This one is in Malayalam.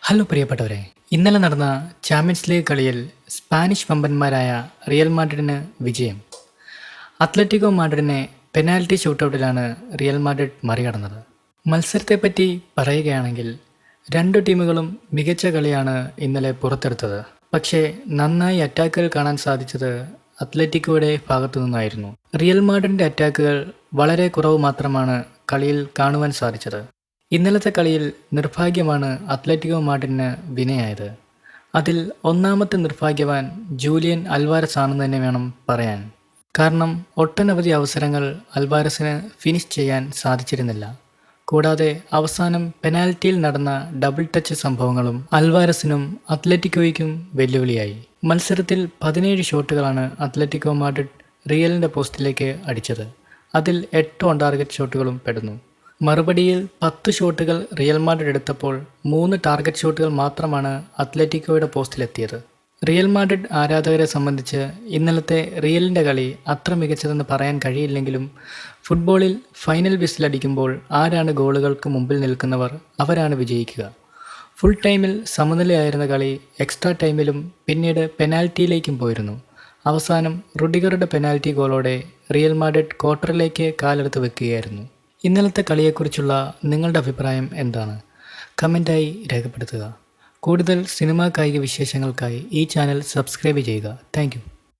ഹലോ പ്രിയപ്പെട്ടവരെ, ഇന്നലെ നടന്ന ചാമ്പ്യൻസ് ലീഗ് കളിയിൽ സ്പാനിഷ് വമ്പന്മാരായ റിയൽ മാഡ്രിഡിന് വിജയം. അത്ലറ്റിക്കോ മാഡ്രിഡിനെ പെനാൽറ്റി ഷൂട്ടൗട്ടിലാണ് റിയൽ മാഡ്രിഡ് മറികടന്നത്. മത്സരത്തെപ്പറ്റി പറയുകയാണെങ്കിൽ രണ്ടു ടീമുകളും മികച്ച കളിയാണ് ഇന്നലെ പുറത്തെടുത്തത്. പക്ഷേ നന്നായി അറ്റാക്കുകൾ കാണാൻ സാധിച്ചത് അത്ലറ്റിക്കോയുടെ ഭാഗത്തു നിന്നായിരുന്നു. റിയൽ മാഡ്രിഡിൻ്റെ അറ്റാക്കുകൾ വളരെ കുറവ് മാത്രമാണ് കളിയിൽ കാണുവാൻ സാധിച്ചത്. ഇന്നലത്തെ കളിയിൽ നിർഭാഗ്യമാണ് അത്ലറ്റിക്കോ മാഡ്രിഡിന് വിനയായത്. അതിൽ ഒന്നാമത്തെ നിർഭാഗ്യവാൻ ജൂലിയൻ അൽവാരസ് ആണെന്ന് തന്നെ വേണം പറയാൻ. കാരണം ഒട്ടനവധി അവസരങ്ങൾ അൽവാരസിന് ഫിനിഷ് ചെയ്യാൻ സാധിച്ചിരുന്നില്ല. കൂടാതെ അവസാനം പെനാൽറ്റിയിൽ നടന്ന ഡബിൾ ടച്ച് സംഭവങ്ങളും അൽവാരസിനും അത്ലറ്റിക്കോയ്ക്കും വെല്ലുവിളിയായി. മത്സരത്തിൽ 17 ഷോട്ടുകളാണ് അത്ലറ്റിക്കോ മാഡ്രിഡ് റിയലിൻ്റെ പോസ്റ്റിലേക്ക് അടിച്ചത്. അതിൽ 8 ഓൺ ടാർഗറ്റ് ഷോട്ടുകളും പെടുന്നു. മറുപടിയിൽ 10 ഷോട്ടുകൾ റിയൽ മാഡ്രിഡ് എടുത്തപ്പോൾ 3 ടാർഗറ്റ് ഷോട്ടുകൾ മാത്രമാണ് അത്ലറ്റിക്കോയുടെ പോസ്റ്റിലെത്തിയത്. റിയൽ മാഡ്രിഡ് ആരാധകരെ സംബന്ധിച്ച് ഇന്നലത്തെ റിയലിൻ്റെ കളി അത്ര മികച്ചതെന്ന് പറയാൻ കഴിയില്ലെങ്കിലും ഫുട്ബോളിൽ ഫൈനൽ വിസിലടിക്കുമ്പോൾ ആരാണ് ഗോളുകൾക്ക് മുമ്പിൽ നിൽക്കുന്നവർ അവരാണ് വിജയിക്കുക. ഫുൾ ടൈമിൽ സമനിലയായിരുന്ന കളി എക്സ്ട്രാ ടൈമിലും പിന്നീട് പെനാൽറ്റിയിലേക്കും പോയിരുന്നു. അവസാനം റുഡിഗറുടെ പെനാൽറ്റി ഗോളോടെ റിയൽ മാഡ്രിഡ് ക്വാർട്ടറിലേക്ക് കാലെടുത്ത് വെക്കുകയായിരുന്നു. ഇന്നലത്തെ കളിയെക്കുറിച്ചുള്ള നിങ്ങളുടെ അഭിപ്രായം എന്താണ്? കമൻറ്റായി രേഖപ്പെടുത്തുക. കൂടുതൽ സിനിമാ കായിക വിശേഷങ്ങൾക്കായി ഈ ചാനൽ സബ്സ്ക്രൈബ് ചെയ്യുക. താങ്ക്